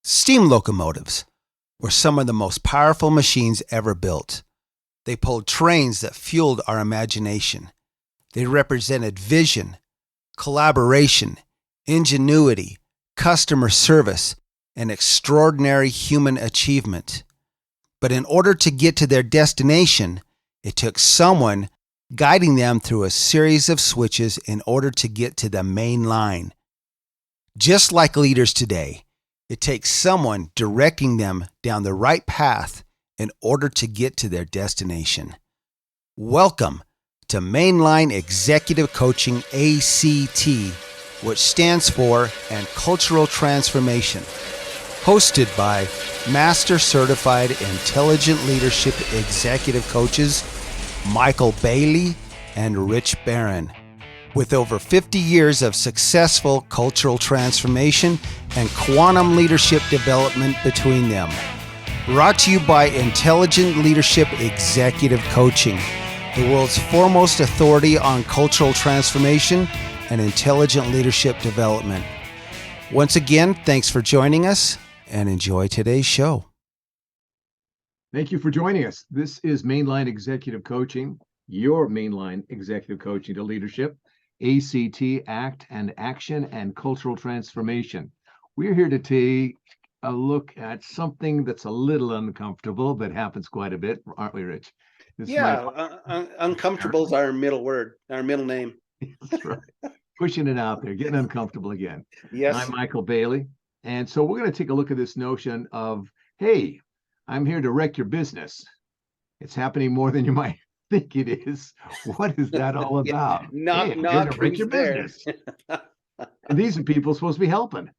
Steam locomotives were some of the most powerful machines ever built. They pulled trains that fueled our imagination. They represented vision, collaboration, ingenuity, customer service, and extraordinary human achievement. But in order to get to their destination, it took someone guiding them through a series of switches in order to get to the main line. Just like leaders today, it takes someone directing them down the right path in order to get to their destination. Welcome to Mainline Executive Coaching ACT, which stands for and Cultural Transformation, hosted by Master Certified Intelligent Leadership Executive Coaches Michael Bailey and Rich Barron. With over 50 years of successful cultural transformation and quantum leadership development between them. Brought to you by Intelligent Leadership Executive Coaching, the world's foremost authority on cultural transformation and intelligent leadership development. Once again, thanks for joining us and enjoy today's show. Thank you for joining us. This is Mainline Executive Coaching, your Mainline Executive Coaching to Leadership. ACT, Act and Action and Cultural Transformation. We're here to take a look at something that's a little uncomfortable, but happens quite a bit, aren't we, Rich? Uncomfortable is our middle word, our middle name. That's right. Pushing it out there, getting uncomfortable again. Yes. I'm Michael Bailey. And so we're going to take a look at this notion of, hey, I'm here to wreck your business. It's happening more than you might think it is. What is that all about? Not to wreck your business. And these are people supposed to be helping.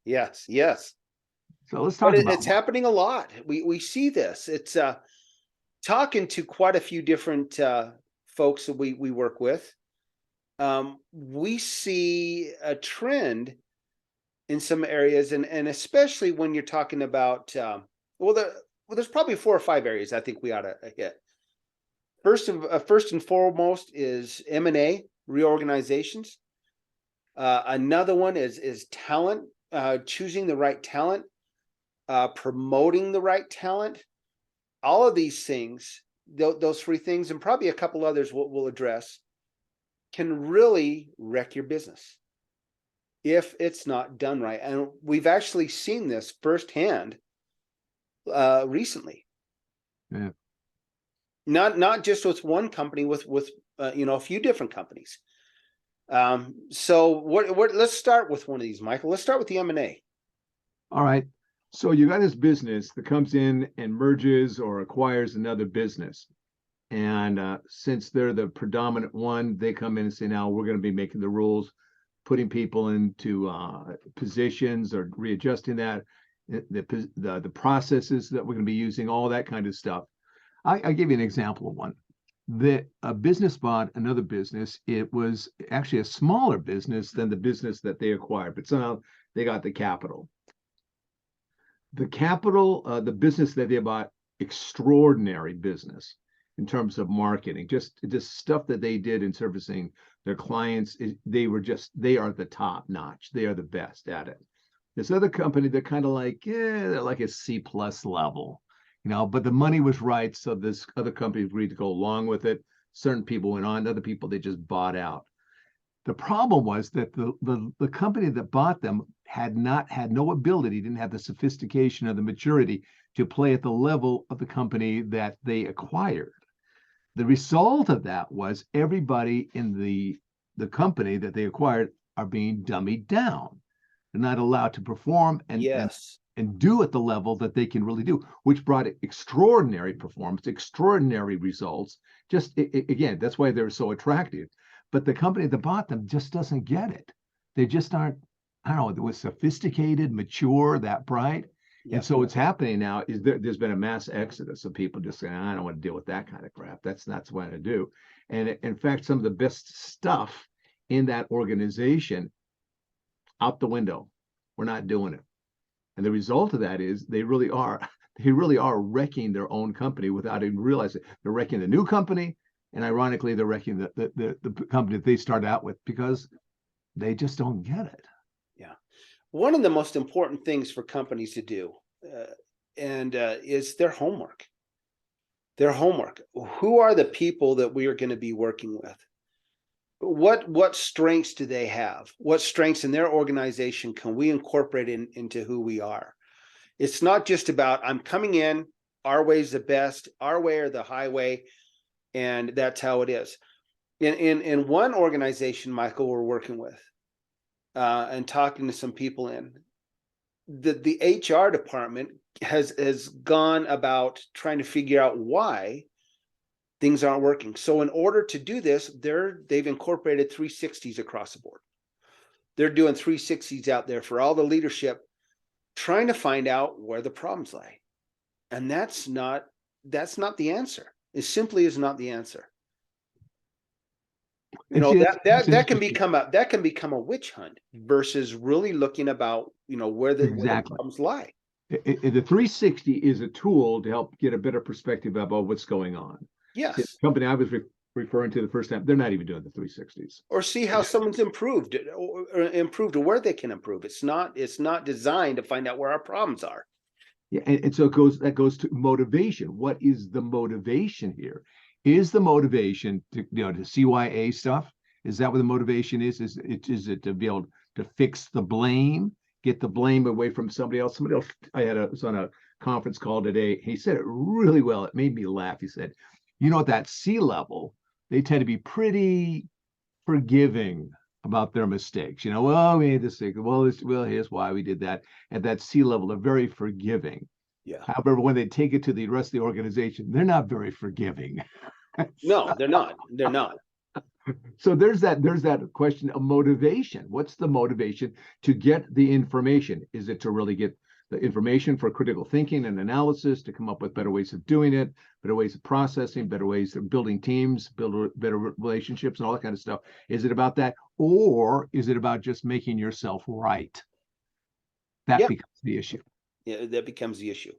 Yes. So let's talk about it's happening a lot. We see this. It's talking to quite a few different folks that we work with. We see a trend in some areas, and especially when you're talking about there's probably 4 or 5 areas I think we ought to hit. First and foremost is M&A, reorganizations. Another one is talent, choosing the right talent, promoting the right talent. All of these things, those 3 things, and probably a couple others we'll address, can really wreck your business if it's not done right. And we've actually seen this firsthand recently. Yeah. Not just with one company, with a few different companies. So let's start with one of these, Michael. Let's start with the M&A. All right. So you got this business that comes in and merges or acquires another business. And since they're the predominant one, they come in and say, now we're going to be making the rules, putting people into positions or readjusting that, the processes that we're going to be using, all that kind of stuff. I'll give you an example of one. A business bought another business. It was actually a smaller business than the business that they acquired, but somehow they got the capital. The business that they bought, extraordinary business in terms of marketing, just stuff that they did in servicing their clients. They are the top notch. They are the best at it. This other company, they're kind of like, they're like a C+ level. But the money was right, so this other company agreed to go along with it. Certain people went on, other people they just bought out. The problem was that the company that bought them had no ability, didn't have the sophistication or the maturity to play at the level of the company that they acquired. The result of that was everybody in the company that they acquired are being dummied down. They're not allowed to perform and do at the level that they can really do, which brought extraordinary performance, extraordinary results. Again, that's why they're so attractive. But the company that bought them just doesn't get it. They just aren't, it was sophisticated, mature, that bright. Yep. And so what's happening now is there's been a mass exodus of people just saying, I don't want to deal with that kind of crap. That's not what I do. And in fact, some of the best stuff in that organization, out the window. We're not doing it. And the result of that is they really are wrecking their own company without even realizing it. They're wrecking the new company, and ironically, they're wrecking the company that they started out with because they just don't get it. Yeah. one of the most important things for companies to do, and is their homework. Their homework. Who are the people that we are going to be working with? What strengths do they have? What strengths in their organization can we incorporate into who we are? It's not just about I'm coming in, our way's the best, our way or the highway, and that's how it is. In one organization, Michael, we're working with, and talking to some people in the HR department has gone about trying to figure out why things aren't working. So in order to do this, they've incorporated 360s across the board. They're doing 360s out there for all the leadership, trying to find out where the problems lie. And that's not the answer. It simply is not the answer. You know, that can become a witch hunt versus really looking about, where the problems lie. The 360 is a tool to help get a better perspective about what's going on. Yes. See, the company I was referring to the first time, they're not even doing the 360s. Or see how someone's improved or where they can improve. It's not designed to find out where our problems are. Yeah, and so that goes to motivation. What is the motivation here? Is the motivation to CYA stuff? Is that what the motivation is? Is it to be able to fix the blame, get the blame away from somebody else? Somebody else was on a conference call today. He said it really well. It made me laugh. He said, at that C-level, they tend to be pretty forgiving about their mistakes. Well, we made this mistake. Well, here's why we did that. At that C-level, they're very forgiving. Yeah. However, when they take it to the rest of the organization, they're not very forgiving. No, they're not. They're not. So there's that question of motivation. What's the motivation to get the information? Is it to really get the information for critical thinking and analysis, to come up with better ways of doing it, better ways of processing, better ways of building teams, build better relationships, and all that kind of stuff? Is it about that? Or is it about just making yourself right? That becomes the issue. Yeah, that becomes the issue.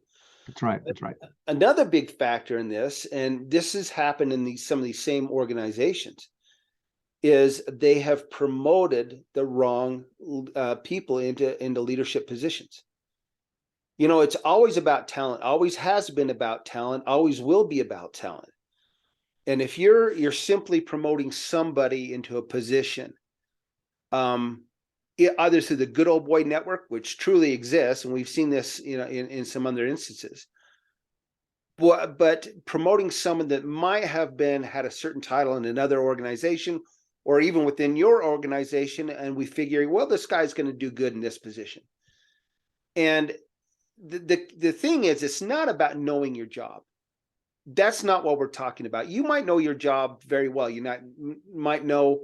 That's right. That's right. Another big factor in this, and this has happened in some of these same organizations, is they have promoted the wrong people into leadership positions. It's always about talent, always has been about talent, always will be about talent. And if you're simply promoting somebody into a position, either through the good old boy network, which truly exists, and we've seen this, in some other instances, but promoting someone that might have had a certain title in another organization, or even within your organization, and we figure, well, this guy's going to do good in this position. And the thing is, it's not about knowing your job. That's not what we're talking about. You might know your job very well. Might know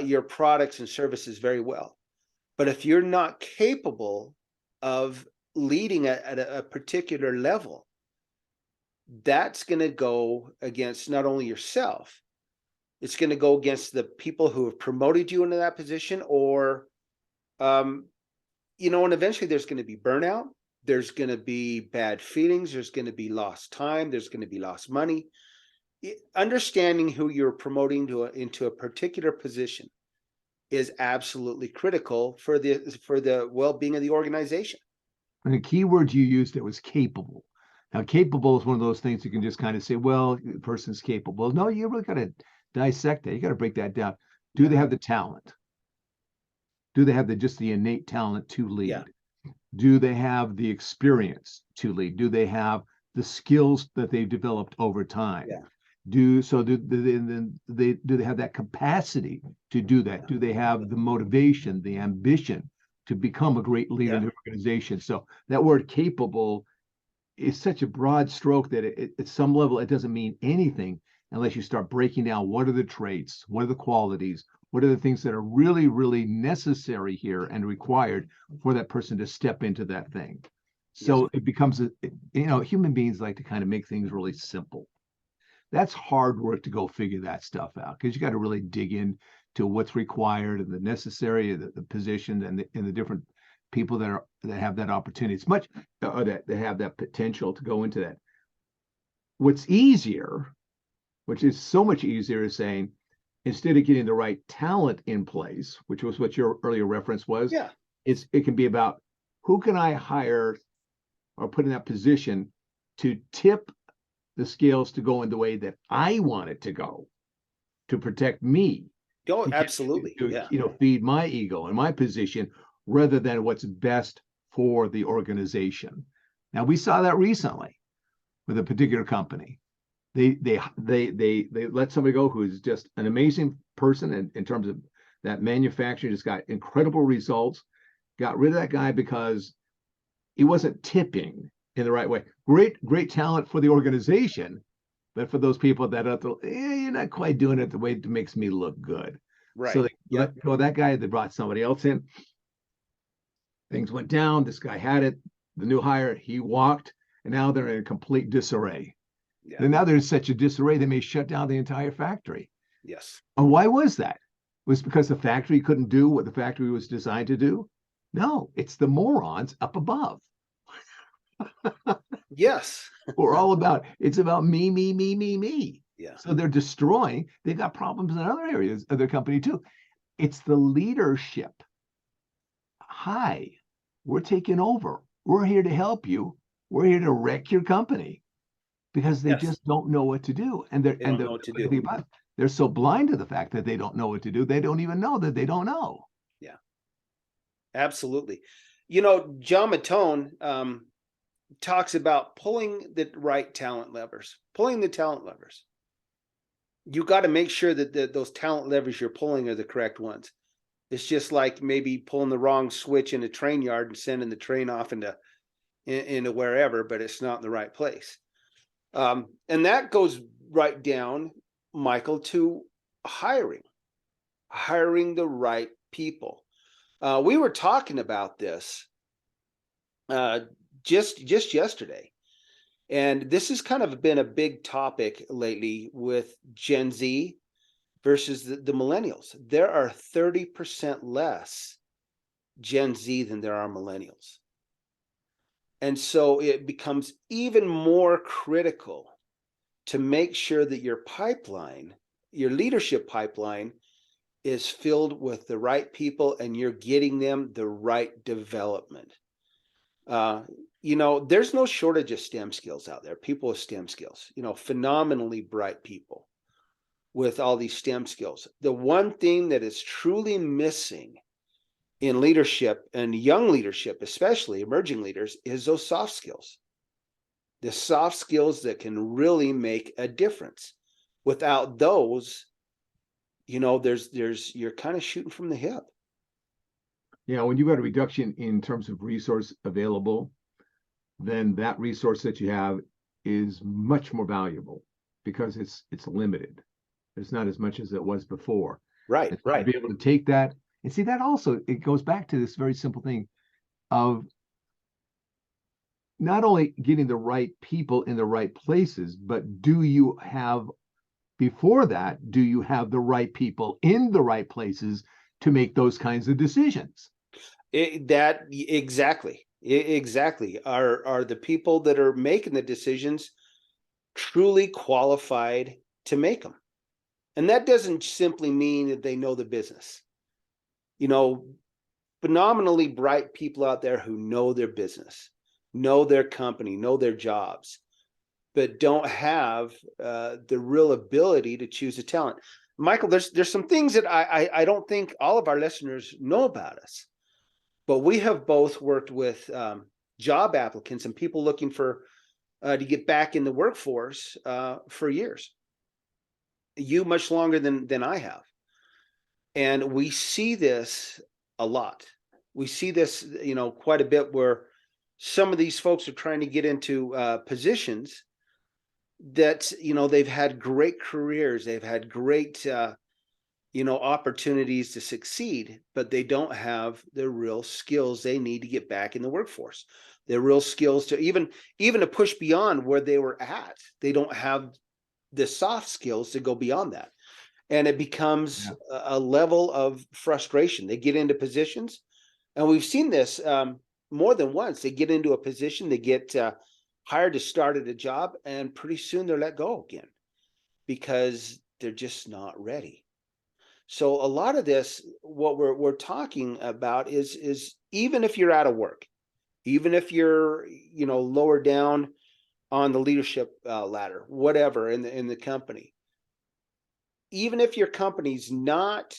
your products and services very well. But if you're not capable of leading at a particular level, that's going to go against not only yourself, it's going to go against the people who have promoted you into that position, or, and eventually there's going to be burnout. There's going to be bad feelings. There's going to be lost time. There's going to be lost money. Understanding who you're promoting into a particular position is absolutely critical for the well-being of the organization. And the key word you used there was capable. Now, capable is one of those things you can just kind of say, well, the person's capable. No, you really got to dissect that. You got to break that down. Do they have the talent? Do they have just the innate talent to lead? Yeah. Do they have the experience to lead? Do they have the skills that they've developed over time? Yeah. Do they have that capacity to do that? Do they have the motivation, the ambition to become a great leader in the organization? So that word capable is such a broad stroke that at some level it doesn't mean anything unless you start breaking down what are the traits, what are the qualities, what are the things that are really, really necessary here and required for that person to step into that thing. So it becomes, human beings like to kind of make things really simple. That's hard work to go figure that stuff out, because you got to really dig into what's required and the necessary, the position, and the different people that have that opportunity. It's much that they have that potential to go into that. What's easier, which is so much easier, is saying, instead of getting the right talent in place, which was what your earlier reference was, it can be about who can I hire or put in that position to tip the scales to go in the way that I want it to go, to protect me, Oh, to get absolutely. to Yeah. feed my ego and my position rather than what's best for the organization. Now we saw that recently with a particular company. They let somebody go who is just an amazing person in terms of that manufacturer, just got incredible results. Got rid of that guy because he wasn't tipping in the right way. Great talent for the organization, but for those people that are, you're not quite doing it the way it makes me look good. So Right. they Yep. let go of that guy. They brought somebody else in. Things went down. This guy had it. The new hire, he walked, and now they're in complete disarray. Yeah. And now they're in such a disarray, they may shut down the entire factory. Yes. And why was that? Was it because the factory couldn't do what the factory was designed to do? No, it's the morons up above. Yes. We're all about, it's about me, me, me, me, me. Yeah. So they're destroying, they've got problems in other areas of their company too. It's the leadership. Hi, we're taking over. We're here to help you. We're here to wreck your company because they Yes. just don't know what to do. They don't know what to do. They're so blind to the fact that they don't know what to do. They don't even know that they don't know. Yeah. Absolutely. You know, John Mattone talks about pulling the right talent levers, pulling the talent levers. You got to make sure that those talent levers you're pulling are the correct ones. It's just like maybe pulling the wrong switch in a train yard and sending the train off into wherever, but it's not in the right place. And that goes right down, Michael, to hiring the right people. We were talking about this just yesterday, and this has kind of been a big topic lately with Gen Z versus the millennials. There are 30% less Gen Z than there are millennials. And so it becomes even more critical to make sure that your pipeline, your leadership pipeline, is filled with the right people and you're getting them the right development. Uh, there's no shortage of STEM skills out there, people with STEM skills, phenomenally bright people with all these STEM skills. The one thing that is truly missing in leadership and young leadership, especially emerging leaders, is those soft skills. The soft skills that can really make a difference. Without those, you're kind of shooting from the hip. Yeah, when you've got a reduction in terms of resource available, then that resource that you have is much more valuable because it's limited. There's not as much as it was before. Right, And so to right. be able to take that and see that also, it goes back to this very simple thing of not only getting the right people in the right places, but do you have the right people in the right places to make those kinds of decisions? Exactly. Are the people that are making the decisions truly qualified to make them? And that doesn't simply mean that they know the business. Phenomenally bright people out there who know their business, know their company, know their jobs, but don't have the real ability to choose a talent. Michael, there's some things that I don't think all of our listeners know about us, but we have both worked with job applicants and people looking for to get back in the workforce for years. You much longer than I have, and we see this a lot. We see this, quite a bit where some of these folks are trying to get into positions that they've had great careers, they've had great opportunities to succeed, but they don't have the real skills they need to get back in the workforce. Their real skills to even to push beyond where they were at. They don't have the soft skills to go beyond that, and it becomes a level of frustration. They get into positions, and we've seen this more than once. They get into a position, they get hired to start at a job, and pretty soon they're let go again because they're just not ready. So a lot of this, what we're talking about is even if you're out of work, even if you're, lower down on the leadership ladder, whatever in the company, even if your company's not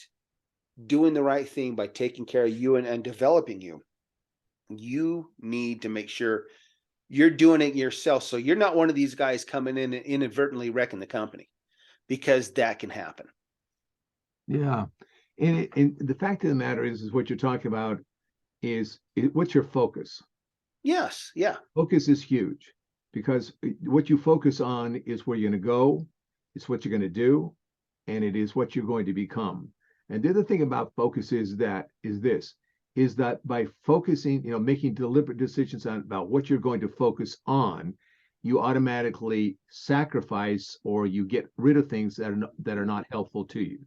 doing the right thing by taking care of you and developing you, you need to make sure you're doing it yourself. So you're not one of these guys coming in and inadvertently wrecking the company, because that can happen. Yeah. And the fact of the matter is what you're talking about what's your focus? Yes. Yeah. Focus is huge because what you focus on is where you're going to go, it's what you're going to do, and it is what you're going to become. And the other thing about focus is that by focusing, making deliberate decisions about what you're going to focus on, you automatically sacrifice or you get rid of things that are not helpful to you.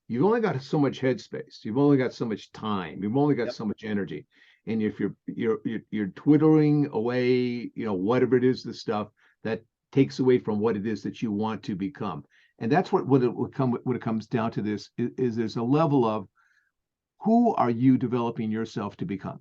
You've only got so much headspace. You've only got so much time. You've only got Yep. so much energy. And if you're twiddling away, whatever it is, the stuff that takes away from what it is that you want to become. And that's what it will come when it comes down to this is there's a level of who are you developing yourself to become?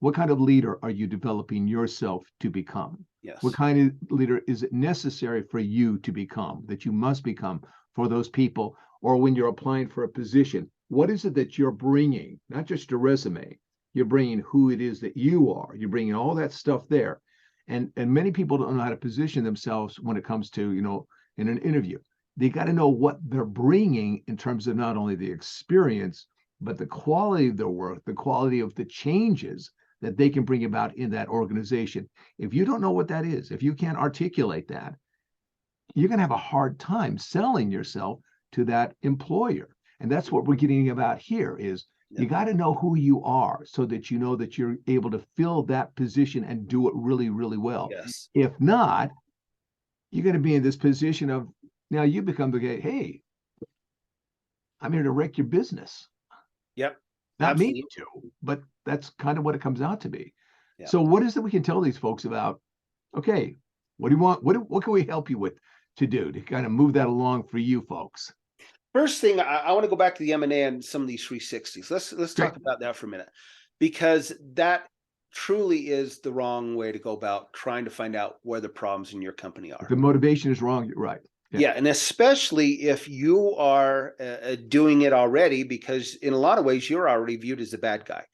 What kind of leader are you developing yourself to become? What Yes. kind of leader is it necessary for you to become, that you must become for those people? Or when you're applying for a position, what is it that you're bringing? Not just a resume, you're bringing who it is that you are. You're bringing all that stuff there. And many people don't know how to position themselves when it comes to, in an interview. They got to know what they're bringing in terms of not only the experience, but the quality of their work, the quality of the changes that they can bring about in that organization. If you don't know what that is, if you can't articulate that, you're going to have a hard time selling yourself to that employer. And that's what we're getting about here is you Yep. got to know who you are so that you know that you're able to fill that position and do it really, really well. Yes. If not, you're going to be in this position of now you become the guy, hey, I'm here to wreck your business. Yep. Not meaning Absolutely. to, but that's kind of what it comes out to be. Yeah. So what is it we can tell these folks about? Okay, what do you want? What can we help you with to do to kind of move that along for you folks? First thing, I want to go back to the M&A and some of these 360s. Let's Great. talk about that for a minute, because that truly is the wrong way to go about trying to find out where the problems in your company If are. the motivation is wrong, you're right. Yeah. Yeah, and especially if you are doing it already, because in a lot of ways you're already viewed as a bad guy.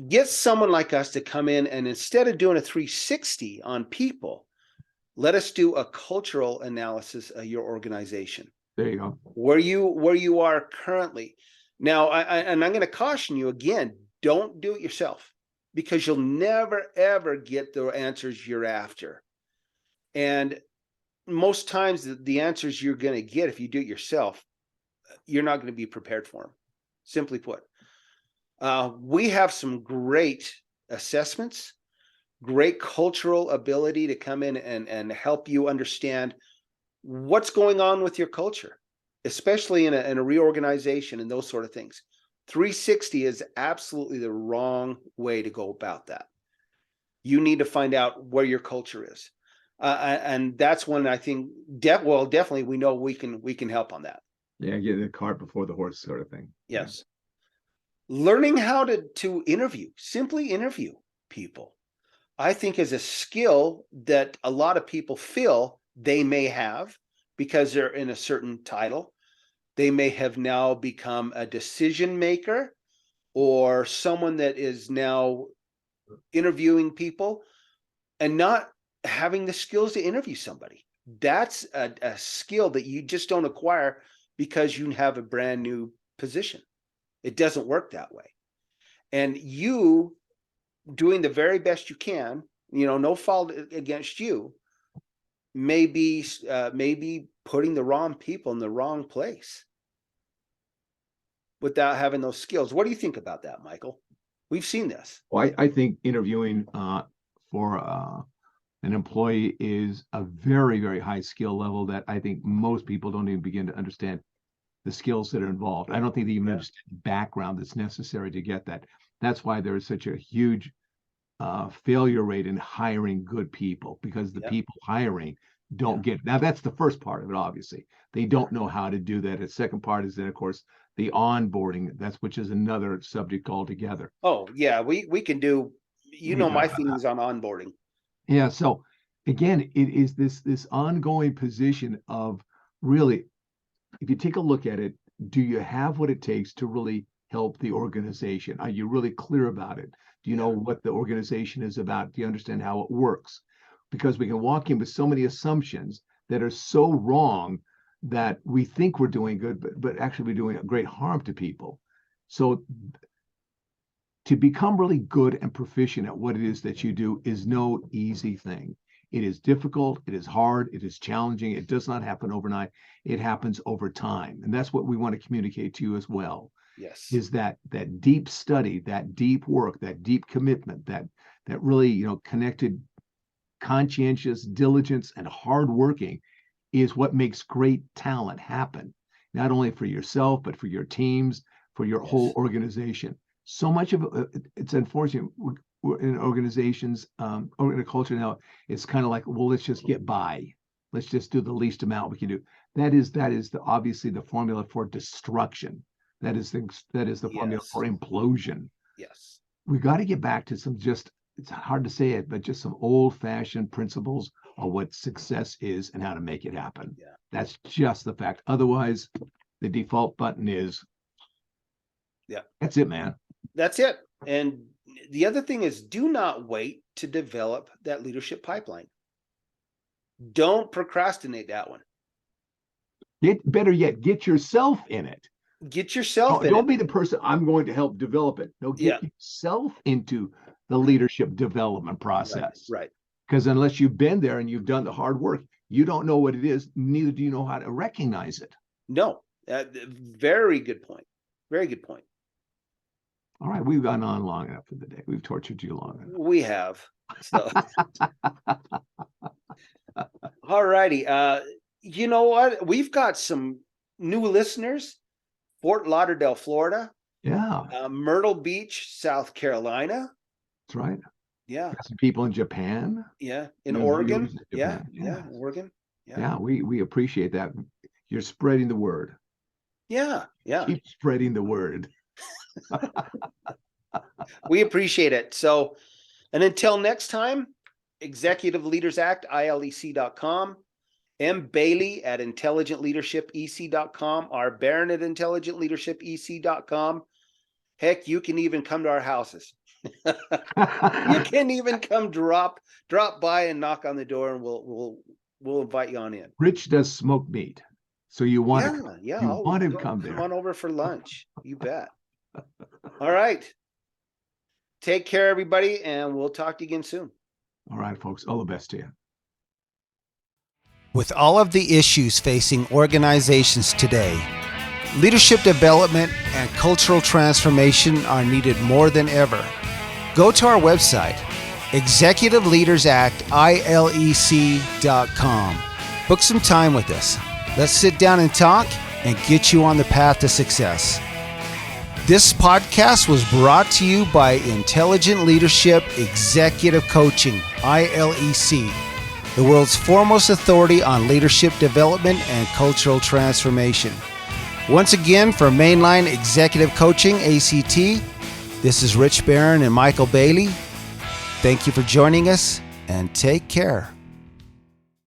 Get someone like us to come in, and instead of doing a 360 on people, let us do a cultural analysis of your organization, There you go. where you are currently. Now, and I'm going to caution you again: don't do it yourself, because you'll never ever get the answers you're after. And most times, the answers you're going to get if you do it yourself, you're not going to be prepared for them. Simply put, we have some great assessments, great cultural ability to come in and help you understand what's going on with your culture, especially in a reorganization and those sort of things. 360 is absolutely the wrong way to go about that. You need to find out where your culture is. And that's when I think, definitely we know we can help on that. Yeah, get the cart before the horse sort of thing. Yes. Learning how to interview, simply interview people, I think is a skill that a lot of people feel they may have because they're in a certain title. They may have now become a decision maker or someone that is now interviewing people and not having the skills to interview somebody. That's a skill that you just don't acquire because you have a brand new position. It doesn't work that way. And you doing the very best you can, no fault against you, maybe putting the wrong people in the wrong place without having those skills. What do you think about that, Michael? We've seen this. Well, I think interviewing for an employee is a very, very high skill level that I think most people don't even begin to understand the skills that are involved. I don't think they even Yeah. understand the background that's necessary to get that. That's why there is such a huge failure rate in hiring good people because the Yeah. people hiring don't get it. Now, that's the first part of it, obviously. They don't know how to do that. The second part is then, of course, the onboarding. Which is another subject altogether. Oh, yeah, we can do, my That. feelings on onboarding. Yeah. So again, it is this ongoing position of really, if you take a look at it, do you have what it takes to really help the organization? Are you really clear about it? Do you know what the organization is about? Do you understand how it works? Because we can walk in with so many assumptions that are so wrong that we think we're doing good, but actually we're doing a great harm to people. So to become really good and proficient at what it is that you do is no easy thing. It is difficult, it is hard, it is challenging. It does not happen overnight. It happens over time. And that's what we want to communicate to you as well. Yes. Is that deep study, that deep work, that deep commitment, that really, connected, conscientious, diligence, and hard working is what makes great talent happen. Not only for yourself, but for your teams, for your whole organization. So much of it's unfortunate. We're in organizations, or in a culture now, it's kind of like, well, let's just get by. Let's just do the least amount we can do. That is obviously the formula for destruction. That is the formula for implosion. Yes. We got to get back to it's hard to say it, but just some old-fashioned principles of what success is and how to make it happen. Yeah. That's just the fact. Otherwise, the default button is, that's it, man. That's it. And the other thing is, do not wait to develop that leadership pipeline. Don't procrastinate that one. Better yet, get yourself in it. Get yourself in it. Don't be the person I'm going to help develop it. No, get yourself into the leadership development process. Right. Because unless you've been there and you've done the hard work, you don't know what it is. Neither do you know how to recognize it. No. Very good point. Very good point. All right, we've gone on long enough for the day. We've tortured you long enough. We have. So. All righty. You know what? We've got some new listeners. Fort Lauderdale, Florida. Yeah. Myrtle Beach, South Carolina. That's right. Yeah. Got some people in Japan. Yeah. In Oregon. Yeah. Oregon. Yeah. We appreciate that. You're spreading the word. Yeah. Keep spreading the word. We appreciate it. So, and until next time, Executive Leaders Act, ILEC.com, M. Bailey at IntelligentLeadershipEC.com, R. Barron at IntelligentLeadershipEC.com. Heck, you can even come to our houses. You can even come drop by and knock on the door, and we'll invite you on in. Rich does smoked meat, so you want to come there. Come on over for lunch. You bet. All right. Take care, everybody, and we'll talk to you again soon. All right, folks. All the best to you. With all of the issues facing organizations today, leadership development and cultural transformation are needed more than ever. Go to our website, Executive Leaders Act, ILEC.com. Book some time with us. Let's sit down and talk and get you on the path to success. This podcast was brought to you by Intelligent Leadership Executive Coaching, ILEC, the world's foremost authority on leadership development and cultural transformation. Once again, for Mainline Executive Coaching, ACT, this is Rich Barron and Michael Bailey. Thank you for joining us, and take care.